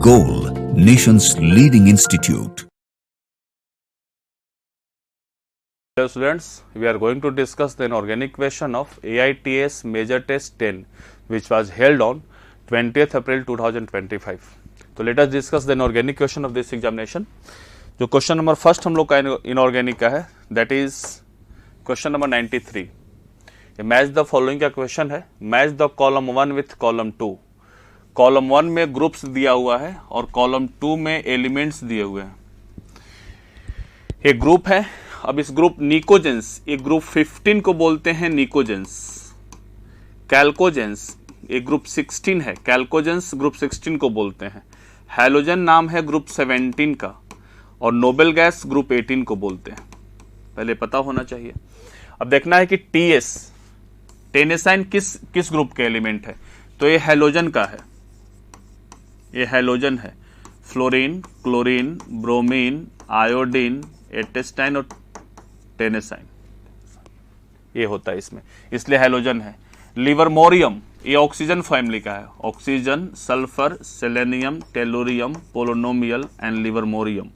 Goal, nation's leading institute. Hello students, we are going to discuss the inorganic question of AITS Major Test 10 which was held on 20th April 2025. तो let us discuss the inorganic question of this examination. जो question number first हम लोग का inorganic का है that is question number 93. Match the following का question है. Match the column 1 with column 2. Column 1 में ग्रुप्स दिया हुआ है और कॉलम 2 में एलिमेंट्स दिए हुए हैं. एक ग्रुप है. अब इस ग्रुप निकोजेंस, एक ग्रुप 15 को बोलते हैं निकोजेंस. कैल्कोजेंस एक ग्रुप 16 है. कैल्कोजेंस ग्रुप 16 को बोलते हैं. हैलोजन नाम है ग्रुप 17 का और नोबेल गैस ग्रुप 18 को बोलते हैं. पहले पता होना चाहिए. अब देखना है कि टीएस टेनेसाइन किस ग्रुप के एलिमेंट है. तो ये हैलोजन का है. ये हैलोजन है. फ्लोरीन, क्लोरीन, ब्रोमीन, आयोडीन, एटेस्टाइन और टेनेसाइन ये होता है इसमें, इसलिए हैलोजन है. लिवरमोरियम ये ऑक्सीजन फैमिली का है. Oxygen, sulphur, selenium, tellurium, polynomial and livermorium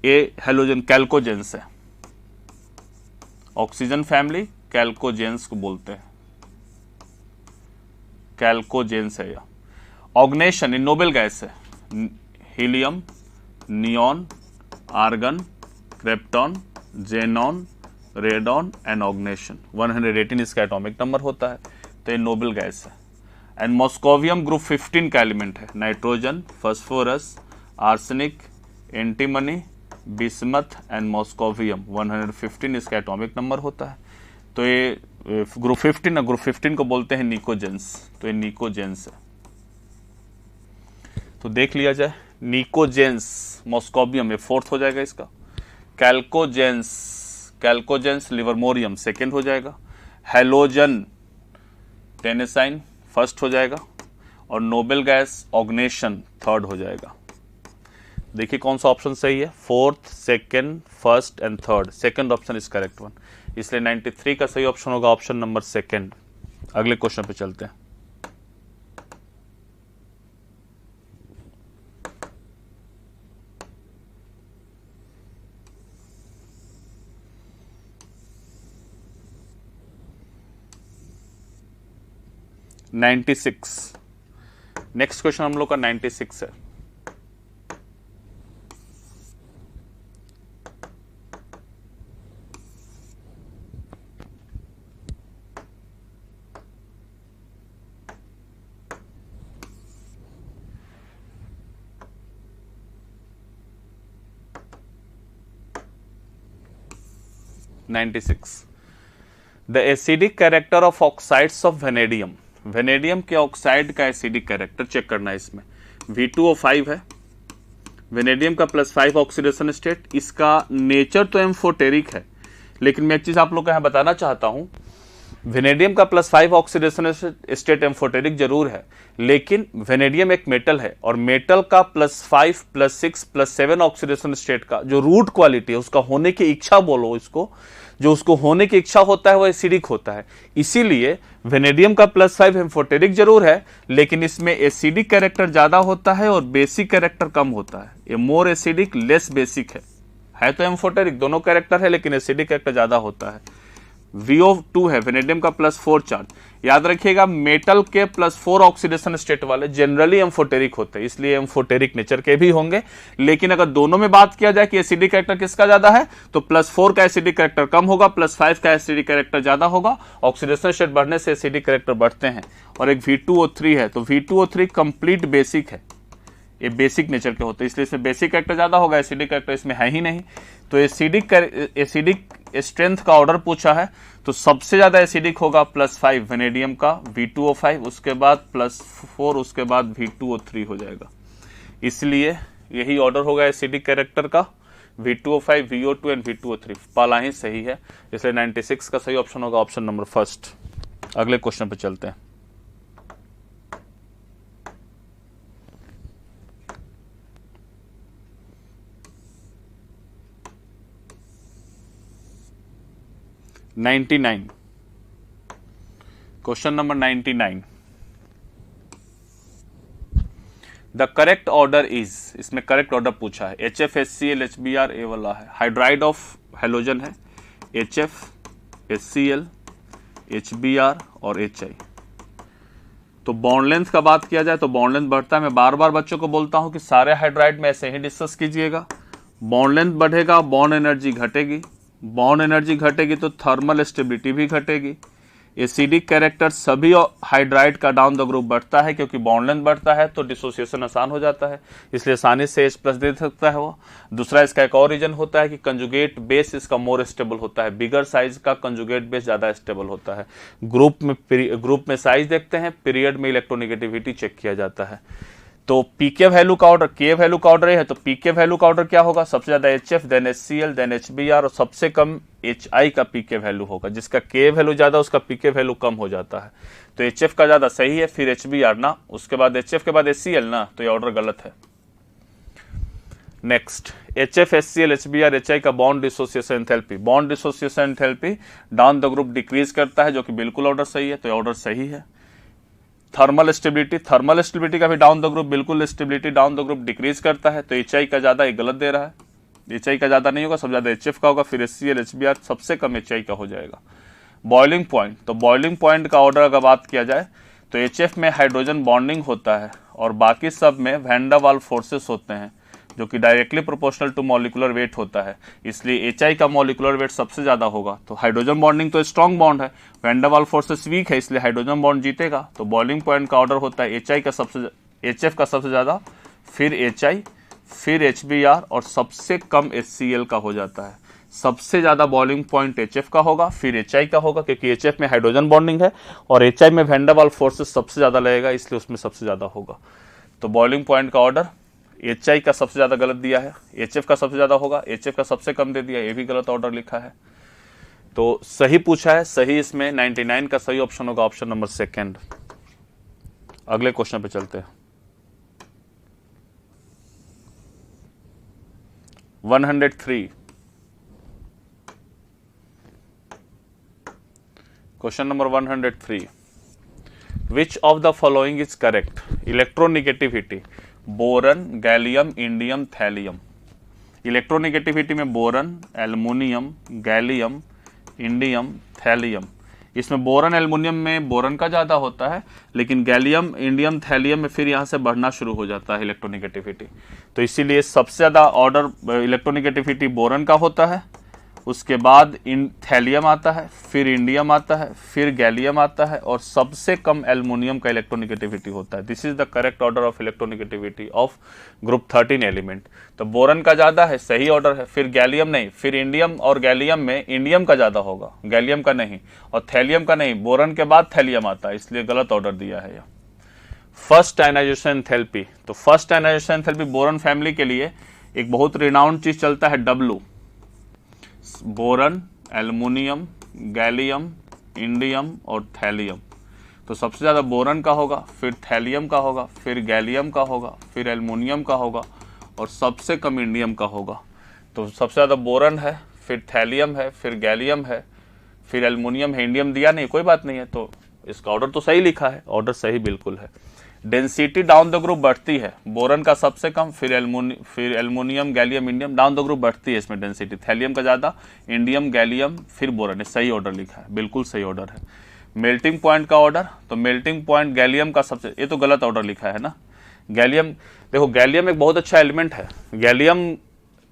ये हैलोजन कैल्कोजेंस है. ऑक्सीजन फैमिली कैल्कोजेंस को बोलते हैं. कैल्कोजेंस है. यह ऑग्नेशन इन नोबेल गैस है. Helium, neon, argon, krypton, xenon, radon and oganesson. 118 इसका एटॉमिक नंबर होता है. तो ये नोबेल गैस है. एंड मॉस्कोवियम ग्रुप 15 का एलिमेंट है. Nitrogen, phosphorus, arsenic, antimony, bismuth and moscovium. 115 इसका एटॉमिक नंबर होता है. तो ये ग्रुप 15 ना, ग्रुप 15 को बोलते हैं निकोजेंस. तो ये निकोजेंस है. तो देख लिया जाए. निकोजेंस, मॉस्कोवियम ये फोर्थ हो जाएगा इसका. कैल्कोजेंस लिवरमोरियम सेकेंड हो जाएगा. हैलोजन टेनेसाइन फर्स्ट हो जाएगा और नोबेल गैस ऑग्नेशन थर्ड हो जाएगा. देखिए कौन सा ऑप्शन सही है. Fourth, second, first and third. Second option is correct one. इसलिए 93 का सही ऑप्शन होगा ऑप्शन नंबर सेकेंड. अगले क्वेश्चन पे चलते हैं. नेक्स्ट क्वेश्चन हम लोग का 96 है. The acidic character of oxides of vanadium. Vanadium के ऑक्साइड का एसिडिक कैरेक्टर चेक करना है. इसमें V2O5 है. वेनेडियम का +5 ऑक्सीडेशन स्टेट. इसका नेचर तो एम्फोटेरिक है, लेकिन मैं एक चीज आप लोग को यहां बताना चाहता हूं. वेनेडियम का +5 ऑक्सीडेशन स्टेट एम्फोटेरिक जरूर है, लेकिन वेनेडियम एक मेटल है और मेटल का +5, +6, +7 ऑक्सीडेशन स्टेट का जो रूट क्वालिटी है, उसका होने की इच्छा बोलो इसको, जो उसको होने की इच्छा होता है वो एसिडिक होता है. इसीलिए वेनेडियम का +5 एम्फोटेरिक जरूर है, लेकिन इसमें एसिडिक कैरेक्टर ज्यादा होता है और बेसिक कैरेक्टर कम होता है. ये मोर एसिडिक लेस बेसिक है तो एम्फोटेरिक दोनों कैरेक्टर है, लेकिन एसिडिक कैरेक्टर ज्यादा होता है. VO2 है वेनेडियम का +4 चार्ज. याद रखिएगा मेटल के +4 ऑक्सीडेशन स्टेट वाले जनरली एम्फोटेरिक होते हैं, इसलिए एम्फोटेरिक नेचर के भी होंगे. लेकिन अगर दोनों में बात किया जाए कि एसिडिक कैरेक्टर किसका ज्यादा है, तो +4 का एसिडिक कैरेक्टर कम होगा, +5 का एसिडिक कैरेक्टर ज्यादा होगा. ऑक्सीडेशन स्टेट बढ़ने से एसिडिक कैरेक्टर बढ़ते हैं. और एक V2O3 है, तो V2O3 कंप्लीट बेसिक है. ये बेसिक नेचर के होते हैं, इसलिए इसमें बेसिक कैरेक्टर ज्यादा होगा, एसिडिक कैरेक्टर इसमें है ही नहीं. तो एसिडिक स्ट्रेंथ का ऑर्डर पूछा है, तो सबसे ज्यादा एसिडिक होगा +5 वेनेडियम का, V2O5, उसके बाद +4, उसके बाद V2O3 हो जाएगा. इसलिए यही ऑर्डर होगा एसिडिक कैरेक्टर का. V2O5, VO2 एंड V2O3 पहला ही सही है, इसलिए 96 का सही ऑप्शन होगा ऑप्शन नंबर फर्स्ट. अगले क्वेश्चन पे चलते हैं. Question number 99. The correct order is, इसमें करेक्ट ऑर्डर पूछा है, HF, HCl, HBr, ए वाला है, हाइड्राइड ऑफ हेलोजन है HF, HCl, HBr और HI। तो बॉन्ड लेंथ का बात किया जाए तो बॉन्ड लेंथ बढ़ता है। मैं बार बार बच्चों को बोलता हूं कि सारे हाइड्राइड में ऐसे ही डिस्कस कीजिएगा। बॉन्ड लेंथ बढ़ेगा, बॉन्ड एनर्जी घटेगी, बॉन्ड एनर्जी घटेगी तो थर्मल स्टेबिलिटी भी घटेगी। एसिडिक कैरेक्टर सभी हाइड्राइड का डाउन द ग्रुप बढ़ता है, क्योंकि बॉन्ड लेंथ बढ़ता है तो डिसोसिएशन आसान हो जाता है, इसलिए आसानी से H+ दे सकता है वो। दूसरा इसका एक और रीजन होता है कि कंजुगेट बेस इसका मोर स्टेबल होता है, बिगर साइज का कंजुगेट बेस ज्यादा स्टेबल होता है। ग्रुप में साइज देखते हैं, पीरियड में इलेक्ट्रोनेगेटिविटी चेक किया जाता है। तो पीके वैल्यू का ऑर्डर, के वैल्यू का ऑर्डर है, तो पीके वैल्यू का ऑर्डर क्या होगा, सबसे ज्यादा HF, then HCl, then HBr और सबसे कम HI का पीके वैल्यू होगा। जिसका के वैल्यू ज्यादा उसका पीके वैल्यू कम हो जाता है। तो HF का ज्यादा सही है, फिर HBr ना, उसके बाद HF के बाद HCl ना, तो ये ऑर्डर गलत है। Next, HF, HCl, HBr, HI का bond dissociation enthalpy, bond dissociation enthalpy down the group decrease करता है, जो कि बिल्कुल ऑर्डर सही है, तो ये ऑर्डर सही है। थर्मल स्टेबिलिटी का भी डाउन द ग्रुप, बिल्कुल stability down the group decrease करता है, तो HI का ज्यादा, ये गलत दे रहा है। HI का ज्यादा नहीं होगा, सबसे ज्यादा HF का होगा, फिर HCl, HBr, सबसे कम HI का हो जाएगा। बॉइलिंग पॉइंट, तो बॉइलिंग पॉइंट का ऑर्डर अगर बात किया जाए तो HF में हाइड्रोजन बॉन्डिंग होता है और बाकी सब में वैन डर वाल्स फोर्सेस होते हैं, जो कि directly proportional to molecular weight होता है, इसलिए HI का मॉलिक्यूलर वेट सबसे ज्यादा होगा। तो हाइड्रोजन बॉन्डिंग तो स्ट्रॉन्ग बॉन्ड है, van der Waals forces weak है, इसलिए हाइड्रोजन बॉन्ड जीतेगा। तो बॉइलिंग पॉइंट का ऑर्डर होता है HI का HF का सबसे ज्यादा, फिर HI, फिर HBr और सबसे कम HCl का हो जाता है। सबसे ज्यादा बॉइलिंग पॉइंट HF का होगा, फिर HI का होगा, क्योंकि HF में हाइड्रोजन बॉन्डिंग है और HI में वैन डर वाल्स फोर्सेस सबसे ज्यादा लगेगा, इसलिए उसमें सबसे ज्यादा होगा। तो बॉइलिंग पॉइंट का ऑर्डर HI का सबसे ज्यादा गलत दिया है, HF का सबसे ज्यादा होगा, HF का सबसे कम दे दिया, ये भी गलत ऑर्डर लिखा है। तो सही पूछा है, सही इसमें 99 का सही ऑप्शन होगा, ऑप्शन नंबर 2। अगले क्वेश्चन पे चलते हैं। 103, question number 103, which of the following is correct, electronegativity, boron, gallium, indium, thallium. Electronegativity में boron, aluminium, gallium, indium, thallium. इसमें बोरन एल्युमिनियम में बोरन का ज्यादा होता है, लेकिन गैलियम, इंडियम, थैलियम में फिर यहां से बढ़ना शुरू हो जाता है इलेक्ट्रोनेगेटिविटी। तो इसीलिए सबसे ज्यादा ऑर्डर इलेक्ट्रोनेगेटिविटी बोरन का होता है, उसके बाद थैलियम आता है, फिर इंडियम आता है, फिर गैलियम आता है और सबसे कम एल्युमिनियम का इलेक्ट्रोनेगेटिविटी होता है। This is the correct order of electronegativity of group 13 element. तो बोरन का ज्यादा है, सही ऑर्डर है, फिर गैलियम नहीं, फिर इंडियम और गैलियम में इंडियम का ज्यादा होगा, गैलियम का नहीं, और थैलियम का नहीं, बोरन के बाद थैलियम आता है, इसलिए गलत ऑर्डर दिया है। फर्स्ट आयनाइजेशन एंथैल्पी, तो first ionization enthalpy boron family के लिए एक बहुत रिनाउंड चीज चलता है, W, boron, aluminium, gallium, indium और थैलियम। तो सबसे ज्यादा बोरन का होगा, फिर थैलियम का होगा, फिर गैलियम का होगा, फिर एल्युमिनियम का होगा और सबसे कम इंडियम का होगा। तो सबसे ज्यादा बोरन है, फिर थैलियम है, फिर गैलियम है, फिर एल्युमिनियम है, इंडियम दिया नहीं, कोई बात नहीं है। तो इसका ऑर्डर तो सही लिखा है, ऑर्डर सही बिल्कुल है। डेंसिटी डाउन द ग्रुप बढ़ती है, बोरन का सबसे कम, फिर aluminium, gallium, indium, down the group बढ़ती है इसमें डेंसिटी, थैलियम का ज्यादा, इंडियम, गैलियम, फिर बोरन। सही ऑर्डर लिखा है, बिल्कुल सही ऑर्डर है। मेल्टिंग पॉइंट का ऑर्डर, तो मेल्टिंग पॉइंट गैलियम का सबसे, ये तो गलत ऑर्डर लिखा है ना। गैलियम, देखो गैलियम एक बहुत अच्छा एलिमेंट है।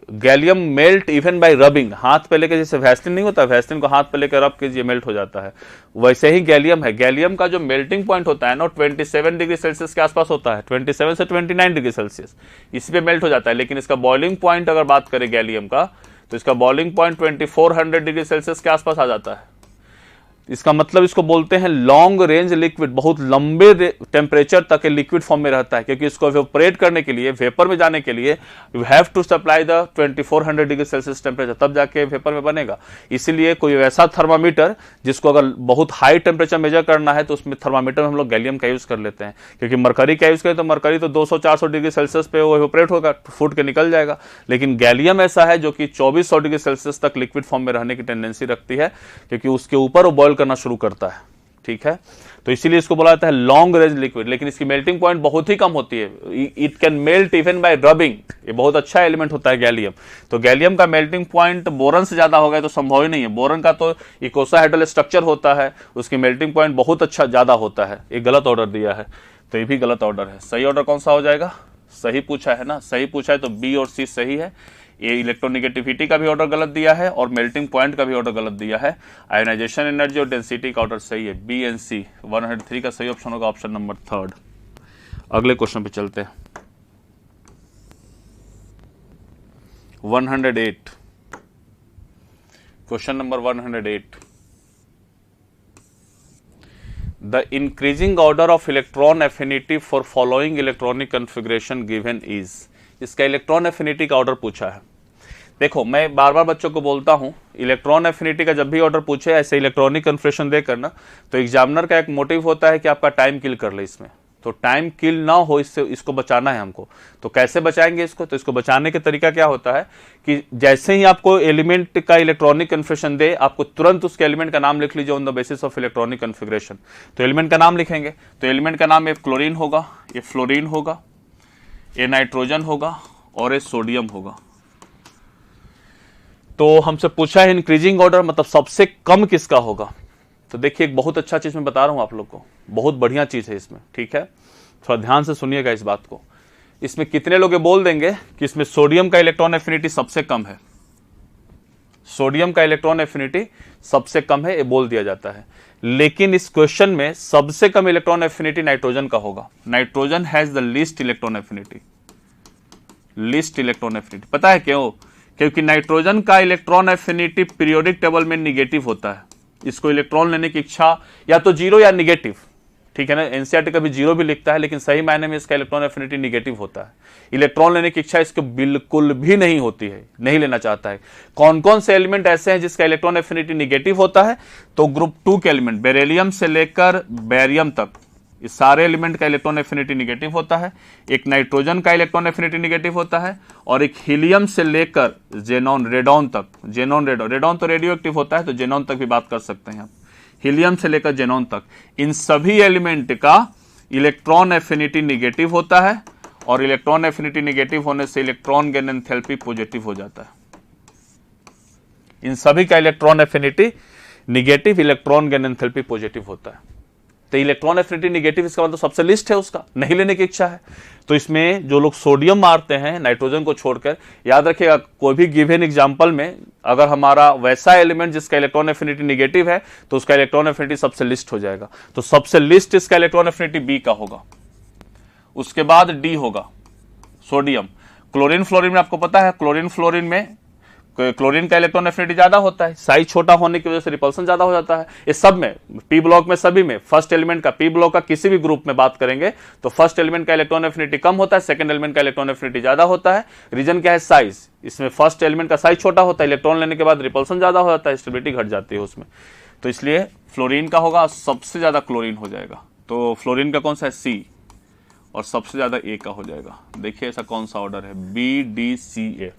Gallium melt even bye rubbing, हाथ पे लेके, जैसे वैसलिन नहीं होता, वैसलिन को हाथ पे लेकर रब कीजिए मेल्ट हो जाता है, वैसे ही गैलियम है। गैलियम का जो मेल्टिंग पॉइंट होता है ना 27 डिग्री सेल्सियस के आसपास होता है, 27 से 29 डिग्री सेल्सियस, इसी पे मेल्ट हो जाता है। लेकिन इसका बॉइलिंग पॉइंट अगर बात करें गैलियम का, तो इसका बॉइलिंग पॉइंट 2400 डिग्री सेल्सियस के आसपास आ जाता है। इसका मतलब इसको बोलते हैं लॉन्ग रेंज लिक्विड, बहुत लंबे टेम्परेचर तक लिक्विड फॉर्म में रहता है, क्योंकि इसको इवेपोरेट करने के लिए, वेपर में जाने के लिए you have to supply the 2400 degree Celsius temperature, तब जाके वेपर में बनेगा। इसीलिए कोई वैसा थर्मामीटर जिसको अगर बहुत हाई टेम्परेचर मेजर करना है, तो उसमें थर्मामीटर में हम लोग गैलियम का यूज कर लेते हैं, क्योंकि मरकरी का यूज करें तो मरकरी तो 200-400 डिग्री सेल्सियस पे वो इवेपोरेट होगा, फूट के निकल जाएगा। लेकिन गैलियम ऐसा है जो कि 2400 डिग्री सेल्सियस तक लिक्विड फॉर्म में रहने की टेंडेंसी रखती है, क्योंकि उसके ऊपर वो बॉयल करना शुरू करता है। ठीक है, तो इसीलिए इसको बोला जाता है लॉन्ग रेंज लिक्विड, लेकिन इसकी मेल्टिंग पॉइंट बहुत ही कम होती है। It can melt even bye rubbing, ये बहुत अच्छा एलिमेंट होता है गैलियम। तो गैलियम का मेल्टिंग पॉइंट बोरन से ज्यादा होगा तो संभव ही नहीं है। बोरन का तो इकोसाहेड्रल स्ट्रक्चर होता है, उसकी मेल्टिंग पॉइंट बहुत अच्छा ज्यादा होता है। एक गलत ऑर्डर दिया है, तो ये भी गलत ऑर्डर है। सही ऑर्डर कौन सा हो जाएगा? सही पूछा है ना, सही पूछा है तो बी और सी सही है। ये इलेक्ट्रोनिगेटिविटी का भी ऑर्डर गलत दिया है और मेल्टिंग पॉइंट का भी ऑर्डर गलत दिया है। आयोनाइजेशन एनर्जी और डेंसिटी का ऑर्डर सही है, बी एंड सी। 103 का सही ऑप्शन होगा ऑप्शन नंबर 3। अगले क्वेश्चन पे चलते हैं। 108, question number 108। The increasing order of electron affinity for following electronic configuration given is, इसका इलेक्ट्रॉन एफिनिटी का ऑर्डर पूछा है। देखो, मैं बार बार बच्चों को बोलता हूं, इलेक्ट्रॉन एफिनिटी का जब भी ऑर्डर पूछे ऐसे इलेक्ट्रॉनिक कन्फिगरेशन दे करना, तो एग्जामिनर का एक मोटिव होता है कि आपका टाइम किल कर ले इसमें, तो टाइम किल ना हो, इससे इसको बचाना है हमको। तो कैसे बचाएंगे इसको? तो इसको बचाने के तरीका क्या होता है कि जैसे ही आपको एलिमेंट का इलेक्ट्रॉनिक कन्फिगरेशन दे, आपको तुरंत उसके एलिमेंट का नाम लिख लीजिए on the basis of electronic configuration. तो एलिमेंट का नाम लिखेंगे, तो एलिमेंट का नाम ये क्लोरीन होगा, ये फ्लोरीन होगा, ये नाइट्रोजन होगा और ये सोडियम होगा। तो हमसे पूछा है इंक्रीजिंग ऑर्डर, मतलब सबसे कम किसका होगा। तो देखिए, एक बहुत अच्छा चीज मैं बता रहा हूं आप लोग को, बहुत बढ़िया चीज है इसमें, ठीक है, थोड़ा ध्यान से सुनिएगा इस बात को। इसमें कितने लोग बोल देंगे कि इसमें सोडियम का इलेक्ट्रॉन एफिनिटी सबसे कम है, सोडियम का इलेक्ट्रॉन एफिनिटी सबसे कम है, ये बोल दिया जाता है। लेकिन इस क्वेश्चन में सबसे कम इलेक्ट्रॉन एफिनिटी नाइट्रोजन का होगा। Nitrogen has the least electron affinity, least electron affinity. पता है क्यों? क्योंकि नाइट्रोजन का इलेक्ट्रॉन एफिनिटी पीरियोडिक टेबल में निगेटिव होता है। इसको इलेक्ट्रॉन लेने की इच्छा या तो जीरो या निगेटिव, ठीक है ना। एनसीईआरटी कभी जीरो भी लिखता है, लेकिन सही मायने में इसका इलेक्ट्रॉन एफिनिटी निगेटिव होता है। इलेक्ट्रॉन लेने की इच्छा इसको बिल्कुल भी नहीं होती है, नहीं लेना चाहता है। कौन कौन से एलिमेंट ऐसे हैं जिसका इलेक्ट्रॉन एफिनिटी निगेटिव होता है? तो ग्रुप 2 के एलिमेंट, बेरिलियम से लेकर बेरियम तक, इस सारे एलिमेंट का इलेक्ट्रॉन एफिनिटी निगेटिव होता है। एक नाइट्रोजन का इलेक्ट्रॉन एफिनिटी निगेटिव होता है, और एक हीलियम से लेकर जेनॉन रेडॉन तक, जेनॉन रेडॉन, रेडॉन तो रेडियो एक्टिव होता है, तो जेनॉन तक भी बात कर सकते हैं आप। हीलियम से लेकर जेनॉन तक, इन सभी एलिमेंट का इलेक्ट्रॉन एफिनिटी निगेटिव होता है, और इलेक्ट्रॉन एफिनिटी निगेटिव होने से इलेक्ट्रॉन गेन एंथैल्पी पॉजिटिव हो जाता है। इन सभी का electron affinity negative, electron gain enthalpy positive होता है। तो इलेक्ट्रॉन एफिनिटी निगेटिव, इसका मतलब सबसे लिस्ट है, उसका नहीं लेने की इच्छा है। तो इसमें जो लोग सोडियम मारते हैं नाइट्रोजन को छोड़कर, याद रखिएगा कोई भी गिवन एग्जांपल में अगर हमारा वैसा एलिमेंट जिसका इलेक्ट्रॉन एफिनिटी निगेटिव है, तो उसका इलेक्ट्रॉन एफिनिटी सबसे लिस्ट हो जाएगा। तो सबसे लिस्ट इसका इलेक्ट्रॉन एफिनिटी बी का होगा। उसके बाद डी होगा सोडियम। क्लोरीन फ्लोरीन में आपको पता है, क्लोरीन फ्लोरीन में क्लोरीन का इलेक्ट्रॉन एफिनिटी ज्यादा होता है, साइज छोटा होने की वजह से रिपल्सन ज्यादा हो जाता है। इस सब में, पी ब्लॉक में, सभी में, फर्स्ट एलिमेंट का, पी ब्लॉक का किसी भी ग्रुप में बात करेंगे तो फर्स्ट एलिमेंट का इलेक्ट्रॉन एफिनिटी कम होता है, सेकंड एलिमेंट का इलेक्ट्रॉन एफिनिटी ज्यादा होता है। रीजन क्या है? साइज। इसमें फर्स्ट एलिमेंट का साइज छोटा होता है, इलेक्ट्रॉन लेने के बाद रिपल्सन ज्यादा हो जाता है, स्टेबिलिटी घट जाती है उसमें। तो इसलिए फ्लोरीन का होगा, सबसे ज्यादा क्लोरीन हो जाएगा। तो फ्लोरीन का कौन सा है? सी, और सबसे ज्यादा ए का हो जाएगा। देखिए ऐसा कौन सा ऑर्डर है? बी डी सी ए,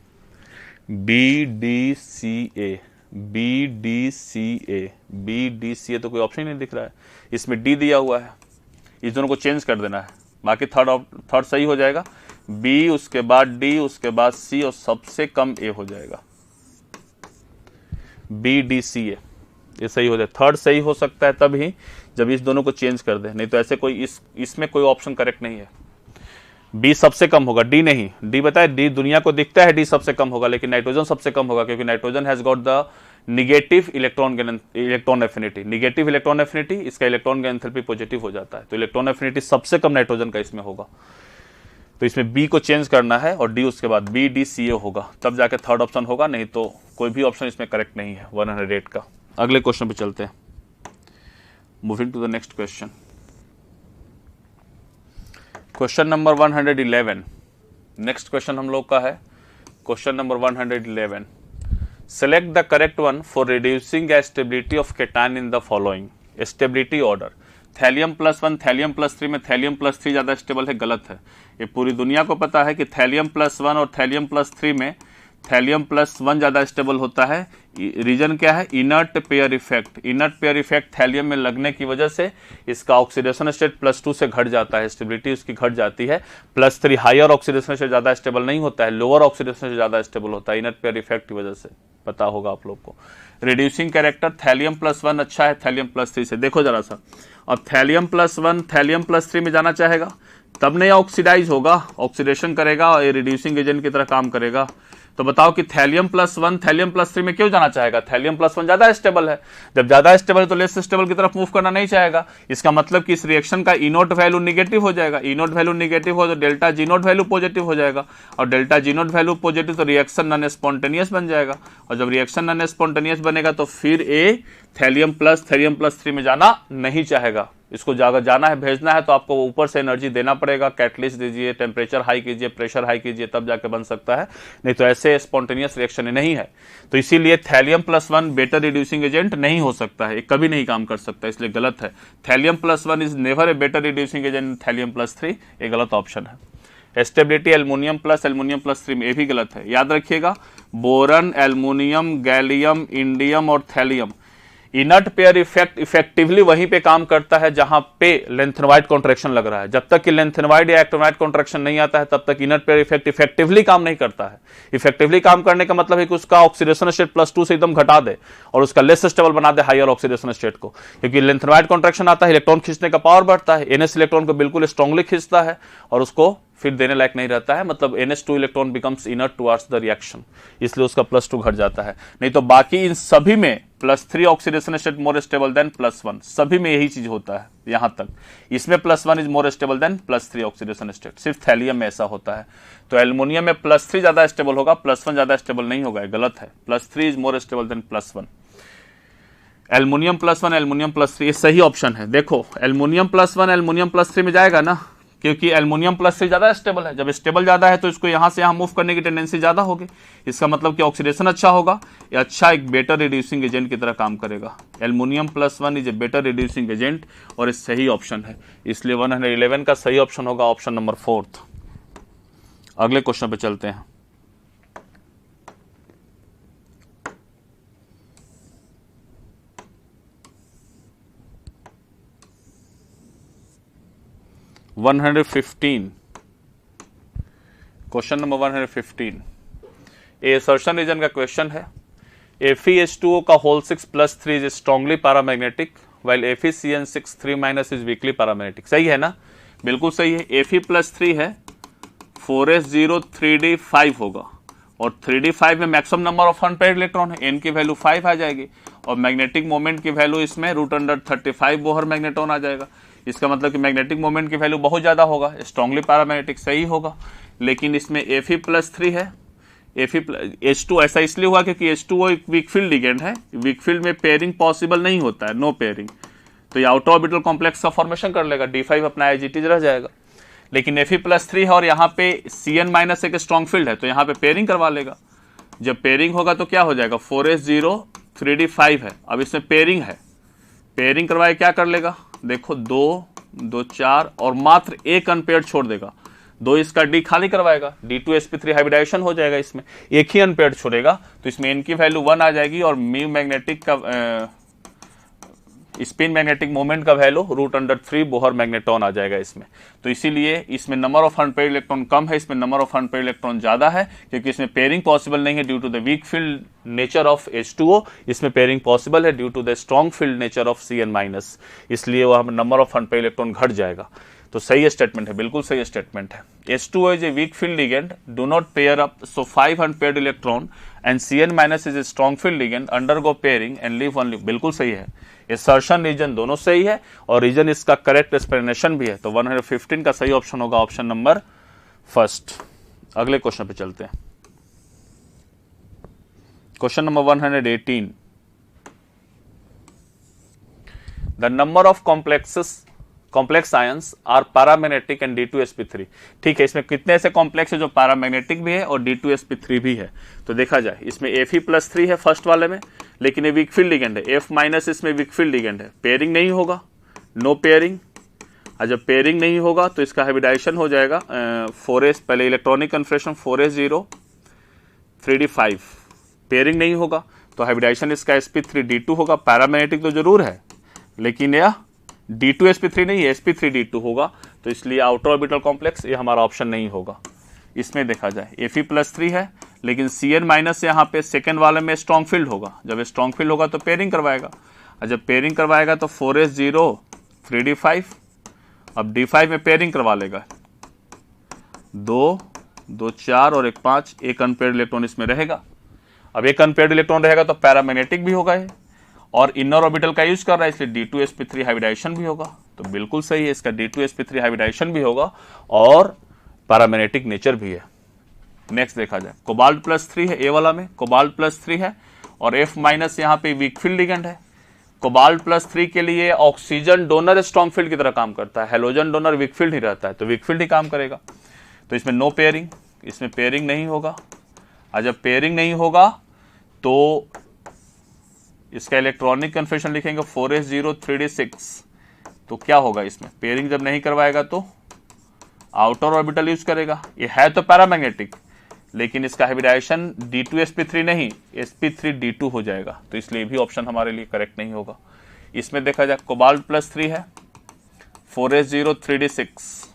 बी डी सी ए, बी डी सी ए, बी डी सी ए, तो कोई ऑप्शन ही नहीं दिख रहा है। इसमें डी दिया हुआ है, इस दोनों को चेंज कर देना है, बाकी थर्ड सही हो जाएगा। बी, उसके बाद डी, उसके बाद सी, और सबसे कम ए हो जाएगा। बी डी सी ए, ये सही हो जाए। थर्ड सही हो सकता है तभी जब इस दोनों को चेंज कर दे, नहीं तो ऐसे कोई इसमें कोई ऑप्शन करेक्ट नहीं है। बी सबसे कम होगा, डी नहीं। डी बताए, डी दुनिया को दिखता है डी सबसे कम होगा, लेकिन नाइट्रोजन सबसे कम होगा, क्योंकि nitrogen has got the negative electron affinity, negative electron affinity, इसका इलेक्ट्रॉन का एंथैल्पी पॉजिटिव हो जाता है। तो इलेक्ट्रॉन एफिनिटी सबसे कम नाइट्रोजन का इसमें होगा। तो इसमें बी को चेंज करना है और डी उसके बाद बी डी सी ए होगा, तब जाके थर्ड ऑप्शन होगा, नहीं तो कोई भी ऑप्शन इसमें करेक्ट नहीं है 108 का। अगले क्वेश्चन पे चलते हैं। Moving to the next question, question number 111। Next question हम लोग का है question number 111। Select the correct one for reducing stability of cation in the following. Stability order, thallium +1, thallium +3 में थैलियम +3 ज्यादा स्टेबल है, गलत है। ये पूरी दुनिया को पता है कि थैलियम +1 और थैलियम +3 में थैलियम +1 ज्यादा स्टेबल होता है। रीजन क्या है? Inert pair effect. Inert pair effect thallium में लगने की वजह से इसका ऑक्सीडेशन स्टेट +2 से घट जाता है, स्टेबिलिटी उसकी घट जाती है। +3 हायर ऑक्सीडेशन स्टेट ज्यादा स्टेबल नहीं होता है, लोअर ऑक्सीडेशन स्टेट ज्यादा स्टेबल होता है, इनर्ट पेयर इफेक्ट की वजह से। पता होगा आप लोग को। रिड्यूसिंग कैरेक्टर थैलियम +1 अच्छा है थैलियम +3 से। देखो जरा सा, अब थैलियम +1 थैलियम +3 में जाना चाहेगा तब नहीं ऑक्सीडाइज होगा, ऑक्सीडेशन करेगा और ये रिड्यूसिंग एजेंट की तरह काम करेगा। तो बताओ कि थैलियम +1 थैलियम +3 में क्यों जाना चाहेगा? थैलियम +1 ज्यादा स्टेबल है, जब ज्यादा स्टेबल है तो लेस स्टेबल की तरफ मूव करना नहीं चाहेगा। इसका मतलब कि इस रिएक्शन का ई नोट वैल्यू निगेटिव हो जाएगा। ई नोट वैल्यू निगेटिव हो तो delta G note value positive हो जाएगा, और delta G note value positive तो रिएक्शन नॉन स्पॉन्टेनियस बन जाएगा, और जब रिएक्शन नॉन स्पॉन्टेनियस बनेगा तो फिर ए थैलियम +3 में जाना नहीं चाहेगा। इसको जाना है, भेजना है तो आपको ऊपर से एनर्जी देना पड़ेगा, कैटलिस्ट दीजिए, टेम्परेचर हाई कीजिए, प्रेशर हाई कीजिए, तब जाके बन सकता है, नहीं तो ऐसे स्पॉन्टेनियस रिएक्शन नहीं है। तो इसीलिए थैलियम +1 बेटर रिड्यूसिंग एजेंट नहीं हो सकता है, कभी नहीं काम कर सकता, इसलिए गलत है। Thallium +1 is never a better reducing agent thallium +3, ये गलत ऑप्शन है। स्टेबिलिटी एल्युमिनियम +3 में, ये भी गलत है। याद रखिएगा, बोरन, एल्युमिनियम, गैलियम, इंडियम और thallium inert pair effect effectively वहीं पे काम करता है जहां पे लेंथेनॉइड कॉन्ट्रैक्शन लग रहा है। जब तक कि लेंथेनॉइड या एक्टिनॉइड कॉन्ट्रैक्शन नहीं आता है तब तक इनर्ट पेयर इफेक्ट इफेक्टिवली काम नहीं करता है। इफेक्टिवली काम करने का मतलब है कि उसका ऑक्सीडेशन स्टेट +2 से एकदम घटा दे और उसका लेस स्टेबल बना दे हायर ऑक्सीडेशन स्टेट को, क्योंकि लेंथेनॉइड कॉन्ट्रैक्शन आता है, इलेक्ट्रॉन खींचने का पावर बढ़ता है, NS इलेक्ट्रॉन को बिल्कुल स्ट्रांगली खींचता है और उसको फिर देने लायक नहीं रहता है, मतलब NH2 electron becomes inert towards the reaction, इसलिए उसका +2 घट जाता है। नहीं तो बाकी इन सभी में +3 oxidation state more stable then +1, सभी में यही चीज होता है यहां तक। इसमें +1 is more stable then +3 oxidation state, सिर्फ थैलियम में ऐसा होता है। तो एल्युमिनियम में +3 ज्यादा स्टेबल होगा, +1 ज्यादा स्टेबल नहीं होगा, गलत है। +3 is more stable then +1। Aluminium +1 aluminium +3 ये सही ऑप्शन है। देखो एल्युमिनियम +1 एल्युमिनियम +3 में जाएगा ना, क्योंकि एल्युमिनियम +3 ज्यादा स्टेबल है। जब स्टेबल ज्यादा है तो इसको यहां से यहां मूव करने की टेंडेंसी ज्यादा होगी, इसका मतलब कि ऑक्सीडेशन अच्छा होगा, या अच्छा एक बेटर रिड्यूसिंग एजेंट की तरह काम करेगा। Aluminium +1 is a better reducing agent और ये सही ऑप्शन है, इसलिए 111 का सही ऑप्शन होगा ऑप्शन नंबर 4। अगले क्वेश्चन पे चलते हैं। Question number 115 a assertion reason का क्वेश्चन है। FeH2O का whole 6+3 is strongly paramagnetic while FeCN6 3- is weakly paramagnetic. सही है ना? बिल्कुल सही है। Fe+3 है, 4s0 3d5 होगा, और 3d5 में maximum number of unpaired electron है, n की वैल्यू 5 आ जाएगी, और मैग्नेटिक मोमेंट की वैल्यू इसमें √35 बोहर मैग्नेटॉन आ जाएगा। इसका मतलब कि मैग्नेटिक मोमेंट की वैल्यू बहुत ज्यादा होगा, स्ट्रांगली पैरामैग्नेटिक सही होगा। लेकिन इसमें Fe+3 है, H2 ऐसा इसलिए हुआ क्योंकि H2O एक वीक फील्ड लिगेंड है, वीक फील्ड में पेयरिंग पॉसिबल नहीं होता है, नो पेयरिंग, तो ये आउटर ऑर्बिटल कॉम्प्लेक्स का फॉर्मेशन कर लेगा, D5 अपना एजिटीज रह जाएगा। लेकिन Fe+3 है और यहाँ पे Cn- एक स्ट्रॉन्ग फील्ड है, तो यहाँ पे पेयरिंग करवा लेगा। जब पेयरिंग होगा तो क्या हो जाएगा, 4s0 3d5 है, अब इसमें पेयरिंग है, पेयरिंग करवाए क्या कर लेगा, देखो 2 2 4 और मात्र एक अनपेयर्ड छोड़ देगा, 2 इसका D खाली करवाएगा, D2sp3 हाइब्रिडाइजेशन हो जाएगा, इसमें एक ही अनपेयर्ड छोड़ेगा, तो इसमें n की वैल्यू 1 आ जाएगी और म्यू मैग्नेटिक का स्पिन मैग्नेटिक मोमेंट का वैल्यू √3 बोहर मैग्नेटॉन आ जाएगा इसमें। तो इसीलिए इसमें नंबर ऑफ अनपेयर्ड इलेक्ट्रॉन कम है, इसमें नंबर ऑफ अनपेयर्ड इलेक्ट्रॉन ज्यादा है, क्योंकि इसमें पेयरिंग पॉसिबल नहीं है due to the weak field nature of H2O, इसमें पेयरिंग पॉसिबल है due to the strong field nature of Cn-, इसलिए वहां नंबर ऑफ अनपेयर्ड इलेक्ट्रॉन घट जाएगा। तो सही स्टेटमेंट है, बिल्कुल सही स्टेटमेंट है। H2O is a weak field ligand, do not pair up, so 5 unpaired electron and Cn- is a strong field ligand, undergo pairing and leave only, बिल्कुल सही है। असर्शन रीजन दोनों सही है और रीजन इसका करेक्ट एक्सप्लेनेशन भी है, तो 115 का सही ऑप्शन होगा ऑप्शन नंबर 1। अगले क्वेश्चन पे चलते हैं। Question number 118, the number of complex ions are paramagnetic and D2sp3। ठीक है, इसमें कितने ऐसे कॉम्प्लेक्स है जो पैरामैग्नेटिक भी है और D2sp3 भी है। तो देखा जाए, इसमें Fe+3 है फर्स्ट वाले में, लेकिन ये वीक फील्ड लिगेंड है, F- इसमें वीक फील्ड लिगेंड है, पेयरिंग नहीं होगा, नो पेयरिंग, और जब पेयरिंग नहीं होगा तो इसका हाइब्रिडाइजेशन हो जाएगा 4s, पहले electronic conformation 4s0 3d5 pairing नहीं होगा, तो हाइब्रिडाइजेशन इसका sp3d2 होगा। पैरामैग्नेटिक तो जरूर है, लेकिन यह d2sp3 नहीं है, sp3d2 होगा। तो इसलिए आउटर ऑर्बिटल कॉम्प्लेक्स ये हमारा ऑप्शन नहीं होगा। इसमें देखा जाए Fe+3 है, लेकिन Cn- यहाँ पे सेकेंड वाले में स्ट्रॉन्ग फील्ड होगा। जब स्ट्रॉन्ग फील्ड होगा तो पेयरिंग करवाएगा, और जब पेयरिंग करवाएगा तो 4s0 3d5, अब d5 में पेयरिंग करवा लेगा, 2 2 4 और 1 5, एक अनपेयर्ड इलेक्ट्रॉन इसमें रहेगा। अब एक अनपेयर्ड इलेक्ट्रॉन रहेगा तो पैरामैग्नेटिक भी होगा ये, और इनर ऑर्बिटल का यूज कर रहा है, इसलिए d2sp3 हाइब्रिडाइजेशन भी होगा। तो बिल्कुल सही है, इसका d2sp3 हाइब्रिडाइजेशन भी होगा और पैरामैग्नेटिक नेचर भी है। नेक्स्ट देखा जाए, कोबाल्ट+3 है, ए वाला में कोबाल्ट+3 है और F- यहाँ पे वीक फील्ड लिगेंड है। कोबाल्ट+3 के लिए ऑक्सीजन डोनर स्ट्रॉन्ग फील्ड की तरह काम करता है, हेलोजन डोनर वीक फील्ड ही रहता है, तो वीक फील्ड ही काम करेगा। तो इसमें नो पेयरिंग, इसमें पेयरिंग नहीं होगा, और जब पेयरिंग नहीं होगा तो इसका इलेक्ट्रॉनिक कन्फर्मेशन लिखेंगे 4s0 3d6। तो क्या होगा, इसमें पेयरिंग जब नहीं करवाएगा तो आउटर ऑर्बिटल यूज करेगा। ये है तो पैरामैग्नेटिक, लेकिन इसका हाइब्रिडाइजेशन d2sp3 नहीं sp3d2 हो जाएगा, तो इसलिए भी ऑप्शन हमारे लिए करेक्ट नहीं होगा। इसमें देखा जाए, कोबाल्ट+3 है, 4s0 3d6।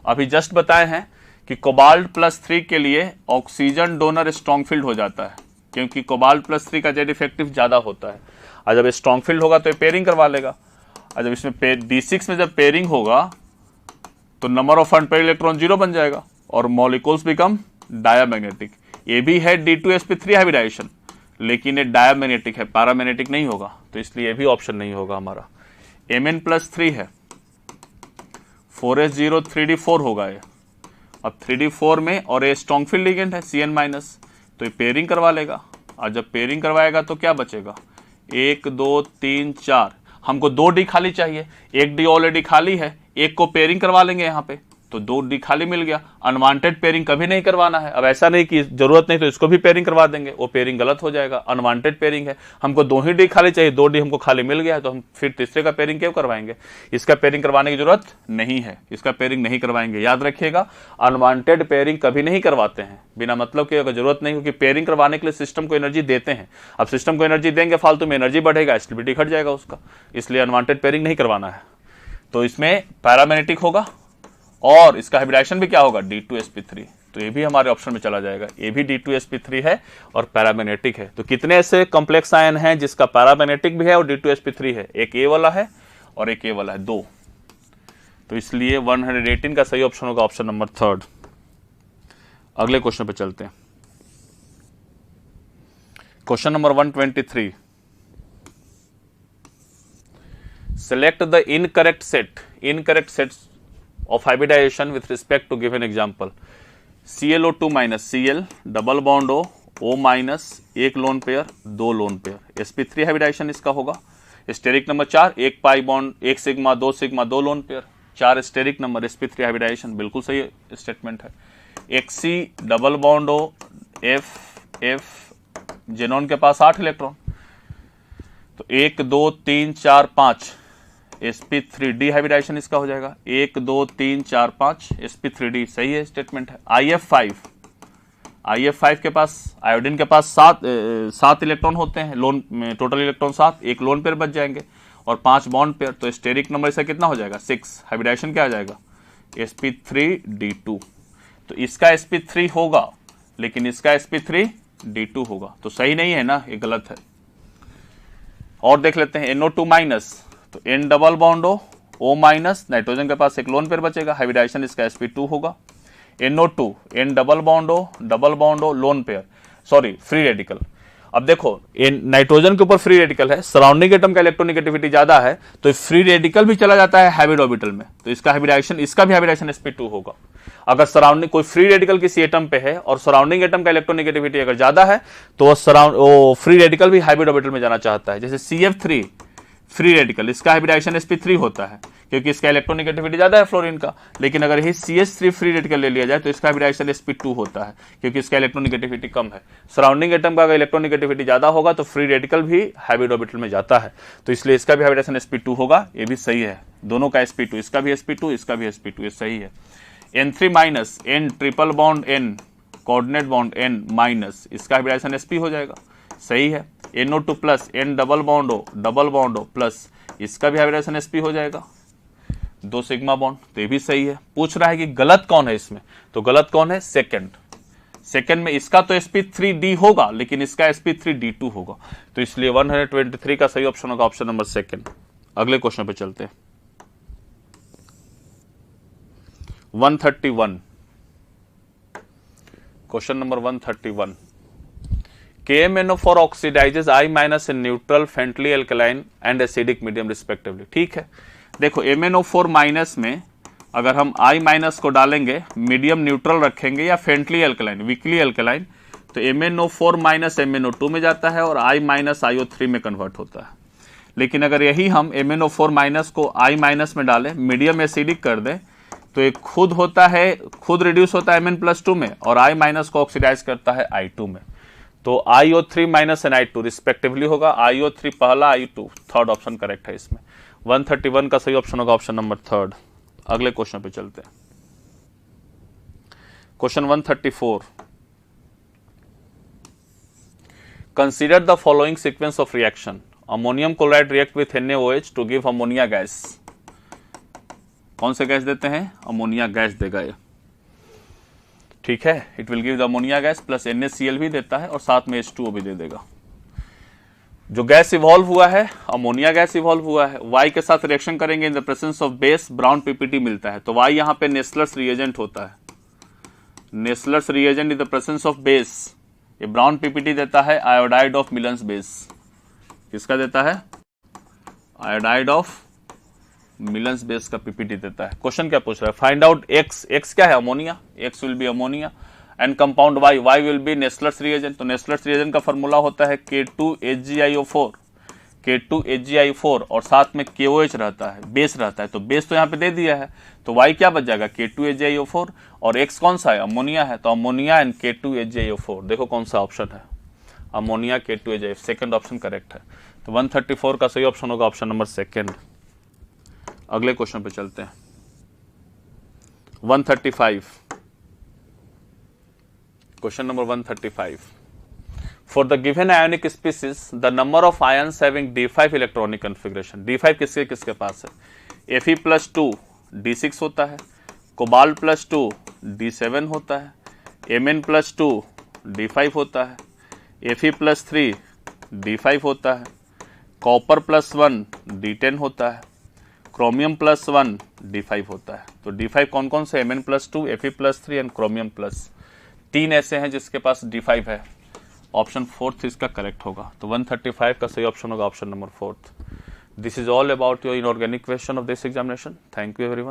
अभी जस्ट बताए हैं कि कोबाल्ट+3 के लिए ऑक्सीजन डोनर स्ट्रॉन्ग फील्ड हो जाता है, क्योंकि कोबाल्ट+3 का जेड इफेक्टिव ज्यादा होता है, और जब स्ट्रॉन्ग फील्ड होगा तो ये पेयरिंग करवा लेगा। और जब इसमें d6 में जब पेयरिंग होगा तो नंबर ऑफ अनपेयर्ड इलेक्ट्रॉन 0 बन जाएगा और मॉलिक्यूल्स बिकम डायामैग्नेटिक। ये भी है d2sp3 हाइब्रिडाइजेशन, लेकिन ये डायामैग्नेटिक है, पैरामैग्नेटिक नहीं होगा, तो इसलिए ये भी ऑप्शन नहीं होगा हमारा। Mn+3 है, 4s0 3d4 होगा ये। अब 3d4 में और ये स्ट्रॉन्ग फील्ड लिगेंड है Cn-, तो ये पेयरिंग करवा लेगा, और जब पेयरिंग करवाएगा तो क्या बचेगा, 1 2 3 4। हमको 2d खाली चाहिए, 1d ऑलरेडी खाली है, एक को पेयरिंग करवा लेंगे यहाँ पे, तो 2d खाली मिल गया। अनवांटेड पेयरिंग कभी नहीं करवाना है। अब ऐसा नहीं कि जरूरत नहीं तो इसको भी पेयरिंग करवा देंगे, वो पेयरिंग गलत हो जाएगा। अनवांटेड पेयरिंग है, हमको 2 ही डी खाली चाहिए, 2d हमको खाली मिल गया है, तो हम फिर तीसरे का पेयरिंग क्यों करवाएंगे। इसका पेयरिंग करवाने की जरूरत नहीं है, इसका पेयरिंग नहीं करवाएंगे। याद रखिएगा, अनवांटेड पेयरिंग कभी नहीं करवाते हैं बिना मतलब के, अगर जरूरत नहीं, क्योंकि पेयरिंग करवाने के लिए सिस्टम को एनर्जी देते हैं। अब सिस्टम को एनर्जी देंगे फालतू में, एनर्जी बढ़ेगा, स्टेबिलिटी घट जाएगा उसका, इसलिए अनवांटेड पेयरिंग नहीं करवाना है। तो इसमें पैरामैग्नेटिक होगा और इसका हाइब्रिडाइजेशन भी क्या होगा, d2sp3। तो ये भी हमारे ऑप्शन में चला जाएगा, ये भी d2sp3 है और पैरामैग्नेटिक है। तो कितने ऐसे कॉम्प्लेक्स आयन हैं जिसका पैरामैग्नेटिक भी है और d2sp3 है, एक ए वाला है और एक ए वाला है, 2। तो इसलिए 118 का सही ऑप्शन होगा ऑप्शन नंबर 3। अगले क्वेश्चन पे चलते हैं, question number 123। Select the incorrect sets of hybridization with respect to given example. ClO2 minus Cl, double bond O minus, एक lone pair, 2 lone pair, sp3 hybridisation इसका होगा। स्टेरिक नंबर 4, एक pi bond, 1 sigma 2 lone pair, 4 steric number, sp3 hybridisation बिल्कुल सही statement है। xc double bond O, F xenon के पास 8 electron, तो 1 2 3 4 5 sp3d हाइब्रिडाइजेशन इसका हो जाएगा। 1 2 3 4 5 sp3d सही है स्टेटमेंट है। IF5 के पास, आयोडीन के पास 7 इलेक्ट्रॉन होते हैं, लोन में टोटल इलेक्ट्रॉन 7, एक लोन पेयर बच जाएंगे और 5 बॉन्ड पेयर, तो स्टेरिक नंबर इसका कितना हो जाएगा, 6। हाइब्रिडाइजेशन क्या आ जाएगा, sp3d2। तो इसका sp3 होगा, लेकिन इसका sp3d2 होगा, तो सही नहीं है ना, ये गलत है। और देख लेते हैं, NO2 माइनस, तो N double bond O minus, nitrogen के पास एक लोन पेयर बचेगा, हाइब्रिडाइजेशन इसका sp2 होगा। NO2 N double bond O lone pair, sorry free radical. अब देखो, नाइट्रोजन के ऊपर फ्री रेडिकल है, सराउंडिंग एटम का इलेक्ट्रोनेगेटिविटी ज्यादा है, तो फ्री रेडिकल भी चला जाता है हाइब्रिड ऑर्बिटल में, तो इसका हाइब्रिडाइजेशन, इसका भी हाइब्रिडाइजेशन sp2 होगा। अगर सराउंडिंग कोई फ्री रेडिकल किसी एटम पे है और सराउंडिंग एटम का इलेक्ट्रोनेगेटिविटी अगर ज्यादा है, तो वो फ्री रेडिकल भी हाइब्रिड ऑर्बिटल में जाना चाहता है। जैसे CF3 फ्री रेडिकल, इसका हाइब्रिडाइजेशन sp3 होता है, क्योंकि इसका इलेक्ट्रोनेगेटिविटी ज्यादा है फ्लोरीन का। लेकिन अगर यही CH3 फ्री रेडिकल ले लिया जाए तो इसका हाइब्रिडाइजेशन sp2 होता है, क्योंकि इसका इलेक्ट्रोनेगेटिविटी कम है। सराउंडिंग एटम का अगर इलेक्ट्रोनेगेटिविटी ज्यादा होगा तो फ्री रेडिकल भी हाइब्रिड ऑर्बिटल में जाता है, तो इसलिए इसका भी हाइब्रिडाइजेशन sp2 होगा। ये भी सही है, दोनों का sp2, इसका भी sp2, इसका भी sp2, ये सही है। N3 minus, N triple bond N, coordinate bond N minus इसका हाइब्रिडाइजेशन sp हो जाएगा, सही है। NO2 plus N double bond O plus इसका भी हाइब्रिडाइजेशन sp हो जाएगा, 2 सिग्मा बॉन्ड, तो ये भी सही है। पूछ रहा है कि गलत कौन है इसमें, तो गलत कौन है, सेकंड में इसका तो sp3d होगा लेकिन इसका sp3d2 होगा, तो इसलिए 123 का सही ऑप्शन होगा ऑप्शन नंबर सेकंड। अगले क्वेश्चन पे चलते हैं। 131 question number 131, KMnO4 oxidises I minus in neutral, faintly alkaline and acidic medium respectively. ठीक है, देखो MnO4 माइनस में अगर हम I माइनस को डालेंगे, मीडियम न्यूट्रल रखेंगे या फेंटली एल्कलाइन, वीकली एल्कलाइन, तो MnO4 माइनस MnO2 में जाता है और I माइनस IO3 में कन्वर्ट होता है। लेकिन अगर यही हम MnO4 माइनस को I माइनस में डालें, मीडियम एसिडिक कर दें, तो एक खुद रिड्यूस होता है Mn+2 में और I माइनस को ऑक्सीडाइज करता है I2 में, तो IO3 माइनस NI2 रिस्पेक्टिवली होगा। IO3 पहला, I2 थर्ड ऑप्शन करेक्ट है इसमें। 131 का सही ऑप्शन होगा ऑप्शन नंबर थर्ड। अगले क्वेश्चन पे चलते हैं। Question 134, consider the following sequence of reaction, ammonium chloride react with NaOH to give ammonia gas. कौन से गैस देते हैं, अमोनिया गैस देगा ये, ठीक है। It will give the ammonia gas plus NaCl भी देता है और साथ में H2O भी दे देगा। जो गैस इवॉल्व हुआ है, अमोनिया गैस इवॉल्व हुआ है, Y के साथ रिएक्शन करेंगे, in the presence of base brown PPT मिलता है, तो Y यहाँ पे नेस्लर्स रिएजेंट होता है, Nessler's reagent in the presence of base, ये ब्राउन PPT देता है आयोडाइड ऑफ मिलन्स बेस। किसका देता है, आयोडाइड ऑफ मिलन्स बेस का PPT देता है। क्वेश्चन क्या पूछ रहा है, फाइंड आउट X क्या है, ammonia, X will be ammonia, and compound Y will be Nessler's reagent, तो नेस्लर्स रिएजेंट का फॉर्मूला होता है K2HgIO4 और साथ में KOH रहता है, बेस रहता है, तो बेस तो यहाँ पे दे दिया है, तो Y क्या बच जाएगा, K2HgIO4 और X कौन सा है, अमोनिया है, तो अमोनिया एंड K2HgIO4। देखो कौन सा ऑप्शन है, ammonia K2HgIO, second option correct है। तो 134 का सही ऑप्शन होगा ऑप्शन नंबर सेकंड। अगले क्वेश्चन पे चलते हैं। 135, question number 135, for the given ionic species the number of ions having D5 electronic configuration. D5 किसके पास है, Fe+2 D6 होता है, कोबाल्ट+2 D7 होता है, Mn+2 D5 होता है, Fe+3 D5 होता है, कॉपर+1 D10 होता है, क्रोमियम+1 D5 होता है। तो D5 कौन कौन से, Mn+2, Fe+3 and chromium plus, 3 ऐसे हैं जिसके पास D5 है, ऑप्शन फोर्थ इसका करेक्ट होगा। तो 135 का सही ऑप्शन होगा option number fourth. This is all about your inorganic question of this examination. Thank you everyone.